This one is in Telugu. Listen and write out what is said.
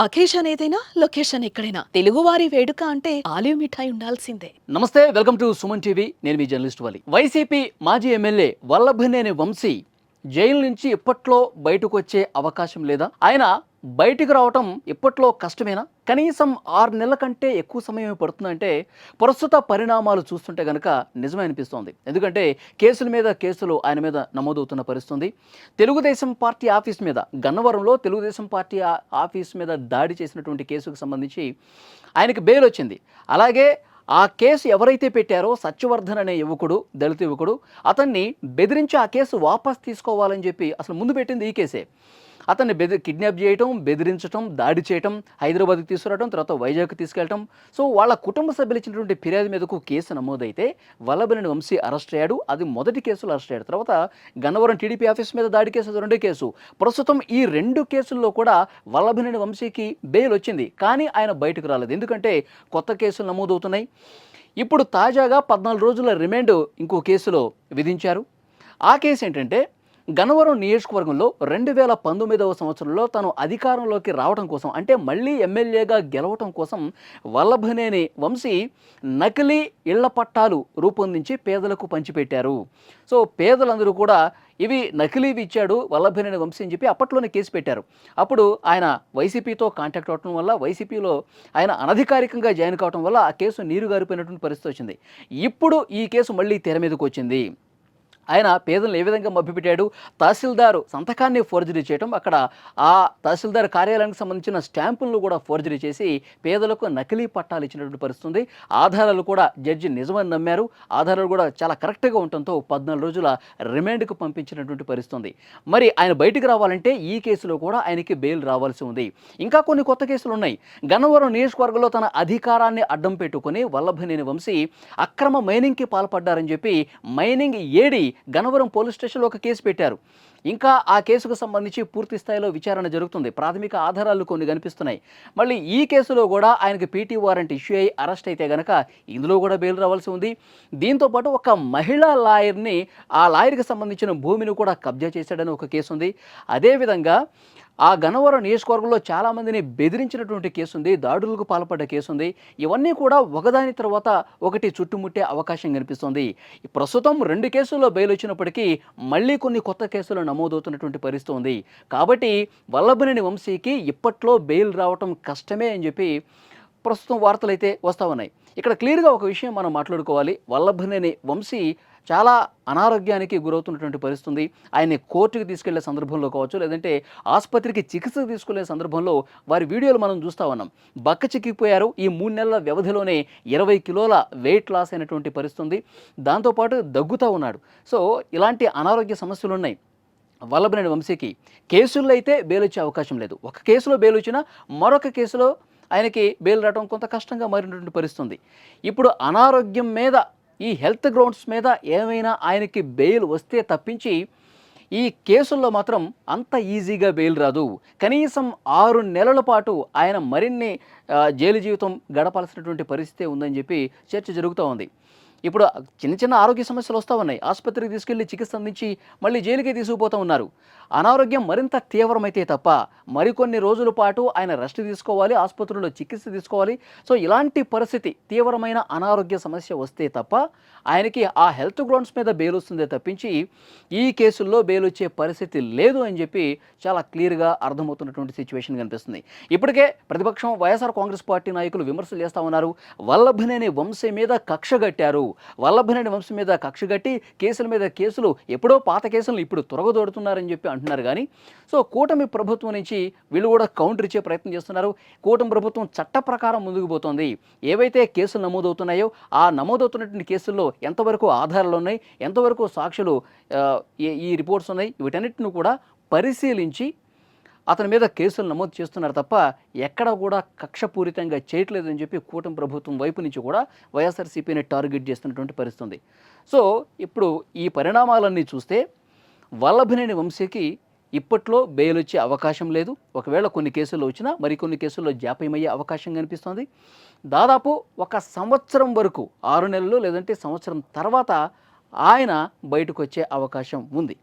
అకేషన్ ఏదైనా లొకేషన్ ఎక్కడైనా తెలుగువారి వేడుక అంటే ఆలివ్ మిఠాయి ఉండాల్సిందే. నమస్తే, వెల్కమ్ టు సుమన్ టీవీ. నేను మీ జర్నలిస్ట్ వలి. వైసీపీ మాజీ ఎమ్మెల్యే వల్లభనేని వంశీ జైలు నుంచి ఇప్పట్లో బయటకు వచ్చే అవకాశం లేదా? ఆయన బయటకు రావటం ఇప్పట్లో కష్టమేనా? కనీసం 6 నెలల కంటే ఎక్కువ సమయం పడుతుందంటే ప్రస్తుత పరిణామాలు చూస్తుంటే గనక నిజమే అనిపిస్తోంది. ఎందుకంటే కేసుల మీద కేసులు ఆయన మీద నమోదవుతున్న పరిస్థితుంది. తెలుగుదేశం పార్టీ ఆఫీస్ మీద, గన్నవరంలో తెలుగుదేశం పార్టీ ఆఫీస్ మీద దాడి చేసినటువంటి కేసుకు సంబంధించి ఆయనకి బెయిల్ వచ్చింది. అలాగే ఆ కేసు ఎవరైతే పెట్టారో సత్యవర్ధన్ అనే యువకుడు, దళిత యువకుడు, అతన్ని బెదిరించి ఆ కేసు వాపస్ తీసుకోవాలని చెప్పి అసలు ముందు పెట్టింది ఈ కేసే. అతన్ని కిడ్నాప్ చేయటం, బెదిరించటం, దాడి చేయటం, హైదరాబాద్కి తీసుకురావడం, తర్వాత వైజాగ్కి తీసుకెళ్ళటం. సో వాళ్ళ కుటుంబ సభ్యులు ఇచ్చినటువంటి ఫిర్యాదు మీదకు కేసు నమోదైతే వల్లభనేని వంశీ అరెస్ట్ అయ్యాడు. అది మొదటి కేసులో అరెస్ట్ అయ్యాడు. తర్వాత గన్నవరం టీడీపీ ఆఫీస్ మీద దాడి కేసు, అది రెండో కేసు. ప్రస్తుతం ఈ 2 కేసుల్లో కూడా వల్లభనేని వంశీకి బెయిల్ వచ్చింది. కానీ ఆయన బయటకు రాలేదు. ఎందుకంటే కొత్త కేసులు నమోదవుతున్నాయి. ఇప్పుడు తాజాగా 14 రోజుల రిమాండ్ ఇంకో కేసులో విధించారు. ఆ కేసు ఏంటంటే, గన్నవరం నియోజకవర్గంలో 2019వ సంవత్సరంలో తను అధికారంలోకి రావడం కోసం, అంటే మళ్ళీ ఎమ్మెల్యేగా గెలవటం కోసం వల్లభనేని వంశీ నకిలీ ఇళ్ల పట్టాలు రూపొందించి పేదలకు పంచిపెట్టారు. సో పేదలందరూ కూడా ఇవి నకిలీవి ఇచ్చాడు వల్లభనేని వంశీ అని చెప్పి అప్పట్లోనే కేసు పెట్టారు. అప్పుడు ఆయన వైసీపీతో కాంటాక్ట్ అవడం వల్ల, వైసీపీలో ఆయన అనధికారికంగా జాయిన్ కావడం వల్ల ఆ కేసు నీరు గారిపోయినటువంటి పరిస్థితి వచ్చింది. ఇప్పుడు ఈ కేసు మళ్ళీ తెర మీదకు వచ్చింది. ఆయన పేదలను ఏ విధంగా మభ్యపెట్టాడు? తహసీల్దారు సంతకాన్ని ఫోర్జరీ చేయడం, అక్కడ ఆ తహసీల్దార్ కార్యాలయానికి సంబంధించిన స్టాంపులను కూడా ఫోర్జరీ చేసి పేదలకు నకిలీ పట్టాలు ఇచ్చినటువంటి పరిస్థితుంది. ఆధారాలు కూడా జడ్జి నిజమని నమ్మారు. ఆధారాలు కూడా చాలా కరెక్ట్గా ఉండటంతో 14 రోజుల రిమాండ్కు పంపించినటువంటి పరిస్థితుంది. మరి ఆయన బయటికి రావాలంటే ఈ కేసులో కూడా ఆయనకి బెయిల్ రావాల్సి ఉంది. ఇంకా కొన్ని కొత్త కేసులు ఉన్నాయి. గన్నవరం నియోజకవర్గంలో తన అధికారాన్ని అడ్డం పెట్టుకుని వల్లభనేని వంశీ అక్రమ మైనింగ్కి పాల్పడ్డారని చెప్పి మైనింగ్ ఏడి గన్నవరం పోలీస్ స్టేషన్లో ఒక కేసు పెట్టారు. ఇంకా ఆ కేసుకు సంబంధించి పూర్తి స్థాయిలో విచారణ జరుగుతుంది. ప్రాథమిక ఆధారాలు కొన్ని కనిపిస్తున్నాయి. మళ్ళీ ఈ కేసులో కూడా ఆయనకి పీటీ వారెంట్ ఇష్యూ అయ్యి అరెస్ట్ అయితే కనుక ఇందులో కూడా బెయిల్ రావాల్సి ఉంది. దీంతోపాటు ఒక మహిళా లాయర్ని, ఆ లాయర్కి సంబంధించిన భూమిని కూడా కబ్జా చేశాడని ఒక కేసు ఉంది. అదేవిధంగా ఆ గన్నవరం నియోజకవర్గంలో చాలామందిని బెదిరించినటువంటి కేసు ఉంది, దాడులకు పాల్పడ్డ కేసు ఉంది. ఇవన్నీ కూడా ఒకదాని తర్వాత ఒకటి చుట్టుముట్టే అవకాశం కనిపిస్తుంది. ప్రస్తుతం 2 కేసుల్లో బెయిల్ వచ్చినప్పటికీ మళ్ళీ కొన్ని కొత్త కేసులు నమోదవుతున్నటువంటి పరిస్థితి ఉంది. కాబట్టి వల్లభనేని వంశీకి ఇప్పట్లో బెయిల్ రావటం కష్టమే అని చెప్పి ప్రస్తుతం వార్తలైతే వస్తూ ఉన్నాయి. ఇక్కడ క్లియర్గా ఒక విషయం మనం మాట్లాడుకోవాలి. వల్లభనేని వంశీ చాలా అనారోగ్యానికి గురవుతున్నటువంటి పరిస్థితుంది. ఆయన్ని కోర్టుకి తీసుకెళ్లే సందర్భంలో కావచ్చు, లేదంటే ఆసుపత్రికి చికిత్స తీసుకెళ్లే సందర్భంలో వారి వీడియోలు మనం చూస్తూ ఉన్నాం. బక్క చిక్కిపోయారు. ఈ 3 నెలల వ్యవధిలోనే 20 కిలోల వెయిట్ లాస్ అయినటువంటి పరిస్థితుంది. దాంతోపాటు దగ్గుతూ ఉన్నాడు. సో ఇలాంటి అనారోగ్య సమస్యలు ఉన్నాయి వల్లభనేని వంశీకి. కేసుల్లో అయితే బెయిల్ వచ్చే అవకాశం లేదు. ఒక కేసులో బెయిల్ వచ్చినా మరొక కేసులో ఆయనకి బెయిల్ రావడం కొంత కష్టంగా మారినటువంటి పరిస్థితుంది. ఇప్పుడు అనారోగ్యం మీద, ఈ హెల్త్ గ్రౌండ్స్ మీద ఏమైనా ఆయనకి బెయిల్ వస్తే తప్పించి ఈ కేసుల్లో మాత్రం అంత ఈజీగా బెయిల్ రాదు. కనీసం 6 నెలల పాటు ఆయన మరిన్ని జైలు జీవితం గడపాల్సినటువంటి పరిస్థితి ఉందని చెప్పి చర్చ జరుగుతూ ఉంది. ఇప్పుడు చిన్న చిన్న ఆరోగ్య సమస్యలు వస్తూ ఉన్నాయి. ఆసుపత్రికి తీసుకెళ్లి చికిత్స అందించి మళ్ళీ జైలుకే తీసుకుపోతూ ఉన్నారు. అనారోగ్యం మరింత తీవ్రమైతే తప్ప మరికొన్ని రోజుల పాటు ఆయన రెస్ట్ తీసుకోవాలి, ఆసుపత్రిలో చికిత్స తీసుకోవాలి. సో ఇలాంటి పరిస్థితి, తీవ్రమైన అనారోగ్య సమస్య వస్తే తప్ప ఆయనకి ఆ హెల్త్ గ్రౌండ్స్ మీద బెయిల్ వస్తుందే తప్పించి ఈ కేసుల్లో బెయిల్ వచ్చే పరిస్థితి లేదు అని చెప్పి చాలా క్లియర్గా అర్థమవుతున్నటువంటి సిచ్యువేషన్ కనిపిస్తుంది. ఇప్పటికే ప్రతిపక్షం వైఎస్ఆర్ కాంగ్రెస్ పార్టీ నాయకులు విమర్శలు చేస్తూ ఉన్నారు. వల్లభనేని వంశీ మీద కక్ష కట్టారు, వల్లభనేని వంశీ మీద కక్ష కట్టి కేసుల మీద కేసులు, ఎప్పుడో పాత కేసులను ఇప్పుడు తొలగదోడుతున్నారని చెప్పి అంటున్నారు. కానీ సో కూటమి ప్రభుత్వం నుంచి వీళ్ళు కూడా కౌంటర్ ఇచ్చే ప్రయత్నం చేస్తున్నారు. కూటమి ప్రభుత్వం చట్ట ప్రకారం ముందుకు పోతుంది. ఏవైతే కేసులు నమోదవుతున్నాయో ఆ నమోదవుతున్నటువంటి కేసుల్లో ఎంతవరకు ఆధారాలు ఉన్నాయి, ఎంతవరకు సాక్షులు, ఈ రిపోర్ట్స్ ఉన్నాయి, వీటన్నిటిని కూడా పరిశీలించి అతని మీద కేసులు నమోదు చేస్తున్నారు తప్ప ఎక్కడ కూడా కక్షపూరితంగా చేయట్లేదని చెప్పి కూటమి ప్రభుత్వం వైపు నుంచి కూడా వైఎస్ఆర్సీపీని టార్గెట్ చేస్తున్నటువంటి పరిస్థితుంది. సో ఇప్పుడు ఈ పరిణామాలన్నీ చూస్తే వల్లభనేని వంశీకి ఇప్పట్లో బెయిల్ వచ్చే అవకాశం లేదు. ఒకవేళ కొన్ని కేసుల్లో వచ్చినా మరికొన్ని కేసుల్లో జాప్యమయ్యే అవకాశం కనిపిస్తోంది. దాదాపు 1 సంవత్సరం వరకు, 6 నెలలు లేదంటే సంవత్సరం తర్వాత ఆయన బయటకు వచ్చే అవకాశం ఉంది.